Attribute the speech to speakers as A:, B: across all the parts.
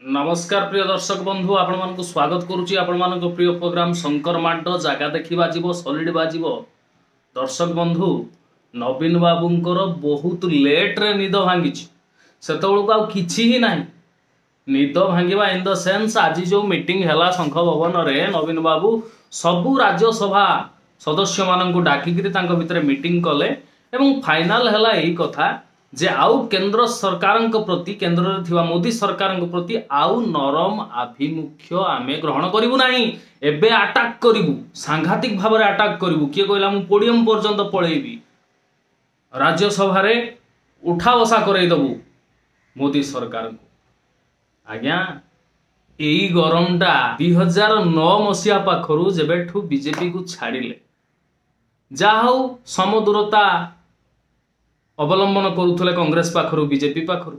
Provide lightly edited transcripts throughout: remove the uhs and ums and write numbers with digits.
A: नमस्कार प्रिय दर्शक बंधु आपण मानक स्वागत करुच्ची आपण मानक प्रिय प्रोग्राम शंकर मांड जगह देखी बाजिबो सॉलिड बाजिबो। दर्शक बंधु नवीन बाबूंकर बहुत लेट रे निद भांगी सेतबेलू आउ किछि ही नाही निद भांगिबा इन द सेंस आज जो मीटिंग हैला शंख भवन रे नवीन बाबू सबु राज्यसभा सदस्य मानक डाकिक भितर मीटिंग कले एवं फाइनल हैला यही कथा जे आउ केंद्र सरकार प्रति केंद्र रे थिवा मोदी सरकार प्रति आउ नरम आभिमुख्य आमे ग्रहण करिवु नाही। एबे अटैक करिवु सांघातिक भाव रे अटैक करिवु किए कहला मु पोडियम पर्यंत पळेबी राज्यसभा रे उठा बसा करई दबु मोदी सरकार को। आज्ञा एई गरमटा 2009 मसिया पाखरु जेबेठु बीजेपी को छाड़िले जा हौ समदूरता अवलंबन करुले कांग्रेस पाखरु बीजेपी पाखरु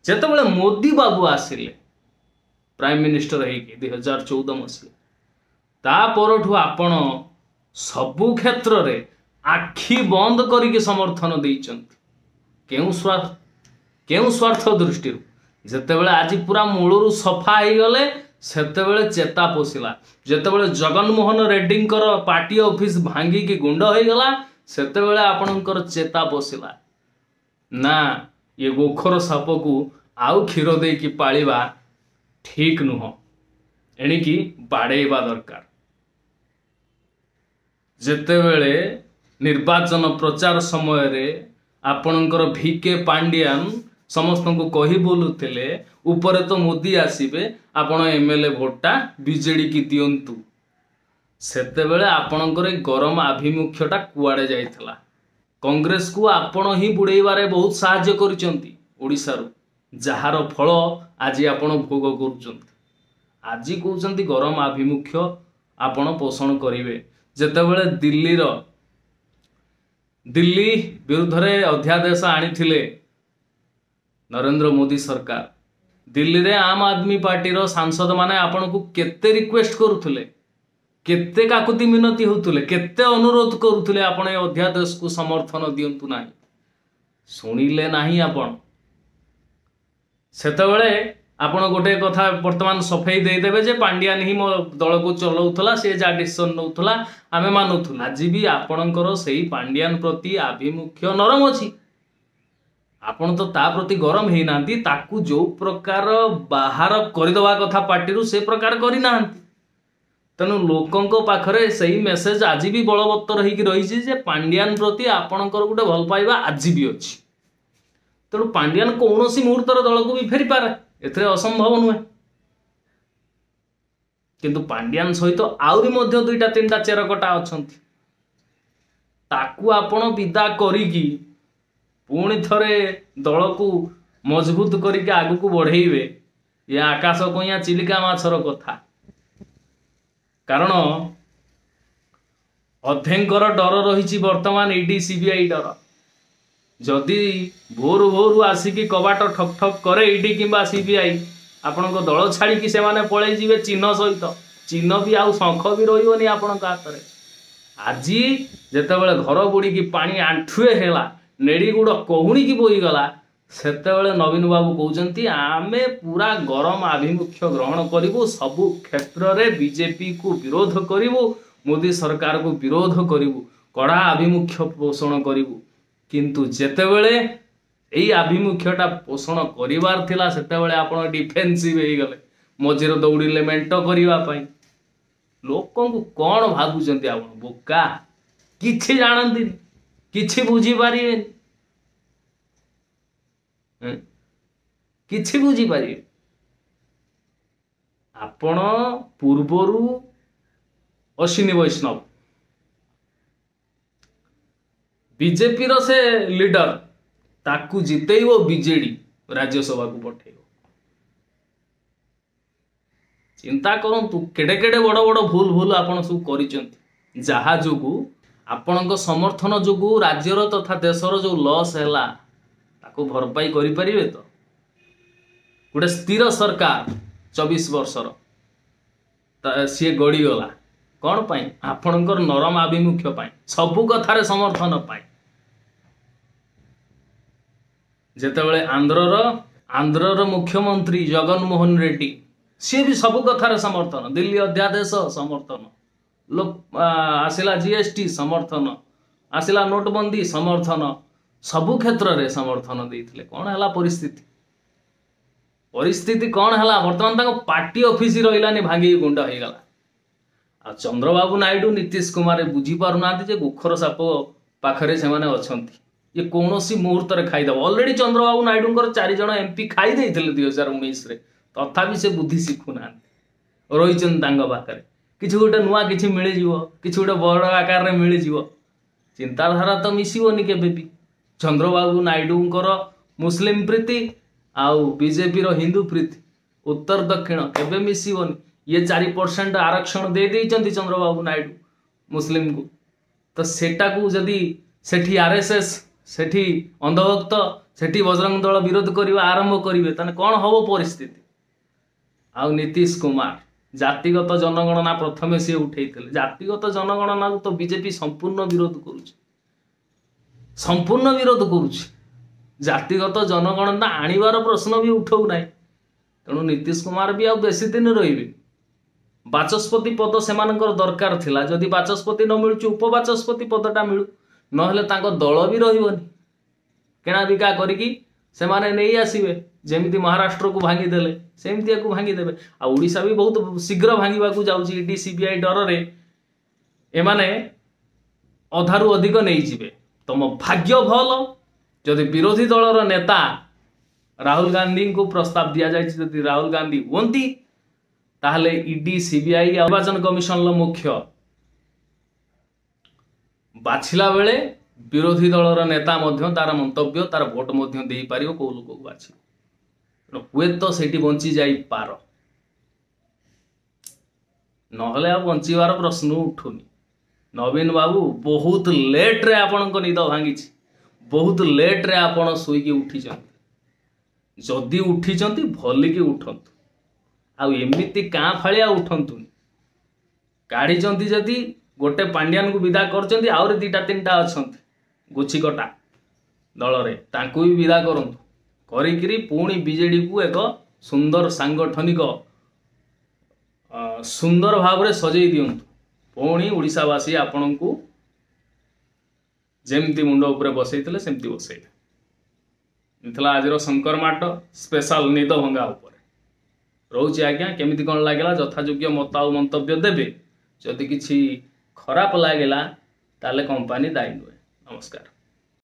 A: जेतेबेले मोदी बाबू आसिले प्राइम मिनिस्टर होइके 2014 मसिया ता परठु आपण सबु क्षेत्र रे आखि बंद करिके समर्थन देइचंती केउ स्वार्थ दृष्टि जेतेबेले आज पूरा मूलरू सफा हो गले सेतेबेले चेता पोसिला जेतेबेले जगनमोहन रेड्डींकर पार्टी ऑफिस भांगी की गुंड हो गला सेतेबेले आपणकर चेता पोसिला ना ये गोखर साप को आउ क्षीर दे कि पालिबा ठीक नुह एणिकी बाड़ेबा दरकार। जेतेबेले निर्वाचन प्रचार समय रे आपणकर VK पांड्यान समस्त को कही बोलुथिले ऊपर तो मोदी आसीबे आपण MLA भोटा बीजेडी की दियंतु सेतेबेले आपणकर गरम आभिमुख्यटा कुआडे जाइथला कांग्रेस को आपण ही बुड़ेबारे बहुत साहाय्य करिसंती ओडिसा रो जहार फल आज आपण भोग करूचंती। आज कहउचंती गरम आभिमुख्य आपण पोषण करिवे जेतेबेले दिल्ली विरुद्ध रे अध्यादेश आनिथिले नरेंद्र मोदी सरकार दिल्ली रे आम आदमी पार्टी रो सांसद माने आपण को केते रिक्वेस्ट करूथले केते काकुति मिनती होतुले केते अनुरोध करूथले आपण ए अध्यादेश को समर्थन दियंतु नाही सुनिले नाही आपण सेतबेले आपण गोटे कथा वर्तमान सफेई दे देबे जे पांड्यान ही मो दल को चलाउथला से जा डिसीजन नउथला आमे मानुथुला आज भी आपणकर सेही पांड्यान प्रति आभिमुख्य नरम अछि आपण तो ता प्रति गरम हेई नांती ताकू जो प्रकार बाहर करदवा कथा पार्टी रु से प्रकार करि नांती तेणु लोकों पाखरे सही मेसेज आज भी बलवत्तर होगी रही जे पांड्यान प्रति आपणकर गोटे भल पाइबा आज भी अच्छी तेणु पांड्यान कौन सी मुहूर्तर दल को भी फेरी पारे एथे असंभव नुहे किंतु पांड्यान सहित आउरी मध्य दुईटा तीनटा चेरकटा अछंती ताकू आपण विदा करिकी पुणी थरे दल को मजबूत करिके आगु को बढ़ेइबे ये आकाश कइया चिलिका माछर कथा कारण अध्यंकर डर रही वर्तमान ईडी सीबीआई डर जदि भोर भोर आसिकी कबाट ठक ठक करे ईडी किंबा सीबीआई आपण दल छाड़ी कि से माने पळै जिवे चिन्ह सहित चिन्ह भी आउ शंख भी रहिबनी आपण हाथ रे आज जेतेबेले घर बुड़ी की पानी आंठुए हेला नेड़ी गुड़ कहुणी की बोई गला सेतेबेले नवीन बाबू कहउचंती आमे पूरा गरम आभिमुख्य ग्रहण करिवु सबु क्षेत्र रे बीजेपी को विरोध करिवु मोदी सरकार को विरोध करिवु कड़ा आभिमुख्य पोषण करिवु किंतु जेतेबेले एई आभिमुख्यटा पोषण करिवार थिला सेतेबेले आपण डिफेंसिव हे गले मझिर दौड़िले मेंटो करिवा पई लोकों को कोन भाबुचंती आपण बोका किछि जानंती किछि बुझी पारिबेनी किछि बुझी पारि आपण पूर्वरु अश्विनी वैष्णव बीजेपी रो से लीडर ताकू जितेइबो बीजेडी राज्यसभा को पठेइबो चिंता करंतु केडे केडे बड़ बड़ भूल भूल आपण सब करिसंती जहा जोगु आपणक समर्थन जोगु राज्यर तथा देशर जो लॉस हैला ताको भरपाई करि परिबे तो गोटे स्थिर सरकार 24 वर्षर सी गड़ी गला कौन पाई आपणकर नरम आभिमुख्य पाई सबु कथारे समर्थन पाई जेतेबेले आंध्रर मुख्यमंत्री जगनमोहन रेड्डी सी भी सब कथार समर्थन, दिल्ली अध्यादेश समर्थन, लोक आसिला जीएसटी समर्थन, आसिला नोटबंदी समर्थन, सबु क्षेत्र रे समर्थन देइथिले। कोन हला परिस्थिति परिस्थिति कौन है बर्तमान पार्टी ऑफिस रही भांगी गुंड हो गला। आ चंद्रबाबू नायडू नीतीश कुमार बुझी पार ना गोखर साप पाखरे से ये कौन सी मुहूर्त खाईदेव। ऑलरेडी चंद्रबाबू नायडू 4 जन एमपी खाई 2019 तथापि से बुद्धि शिखुना रही पाखे कि गोटे नुआ कि मिल कि गोटे बड़ आकार मिल चिंताधारा तो मिसबनी के चंद्रबाबू नायडूंकर मुस्लिम प्रीति आउ बीजेपी रो हिंदू प्रीति उत्तर दक्षिण केबे मिसबनी। ये 4% आरक्षण दे देइचंती चंद्रबाबू नायडू मुस्लिम को, तो सेटा को जदि सेठी आरएसएस सेठी अंधभक्त सेठी बजरंग दल विरोध करवा आरंभ करिवे ताने कोन हबो परिस्थिति। आउ नीतीश कुमार जातिगत जनगणना प्रथमे से उठेइथिले। जातिगत जनगणना को तो बीजेपी संपूर्ण विरोध करूछ, संपूर्ण विरोध करूछ। जातिगत जनगणना आनिबार प्रश्न भी उठाऊ ना। तेणु नीतीश कुमार भी बेसी दिन रही बाचस्पति पद से दरकार थिला। जदि बाचस्पति न मिलू उपबाचस्पति पदटा मिलू नहेले दल भी रही केना बिका करिकी से माने नहीं आसीबे। जेमिति महाराष्ट्र को भांगीदेले सेमती को भांगीदेवे। आ ओडिशा भी बहुत शीघ्र भांगवा को जाउची। ईडी सीबीआई डर रे एमाने अधारू अधिक नहीं जिवे। तुम भाग्य भल जदि विरोधी दलर नेता राहुल गांधी को प्रस्ताव दि जाए जदि राहुल गांधी होती ताहले ईडी सीबीआई निर्वाचन कमिशन मुख्य बाछिला बेले विरोधी दलर नेता तार मंतव्य तार भोट दे पार कौ लोक को बाछि हुए तो सेठी बंची जाई पार नहले आ बंचीबार प्रश्न उठुनी। नवीन बाबू बहुत लेट रे आपन निद भांगी, बहुत लेट रे आपन सोईकी उठी। जदि उठी भलिकी उठंतु आउ एमिति काँ फालिया उठंतुनी। काढ़ी जदि गोटे पांड्यान को विदा करचंती आउरी 2-3टा अछंती गुछिकटा दल रे तांकु भी विदा करंतु करिकिरी पुणी बीजेडी को एक सुंदर सांगठनिक सुंदर भाव रे सजै दियंतु। पुणी ओडिशावासी आपण को जेमती मुंड उपरे बसैथिले सेमती बसैले। इथला आजर शंकर माट स्पेशल निद भंगा उपरे रोचे। आज्ञा केमिति कोन लागला यथायोग्य मत आ मंतव्य देबे। जदि किछि खराब लागला ताले कंपनी दायी नुहे। नमस्कार।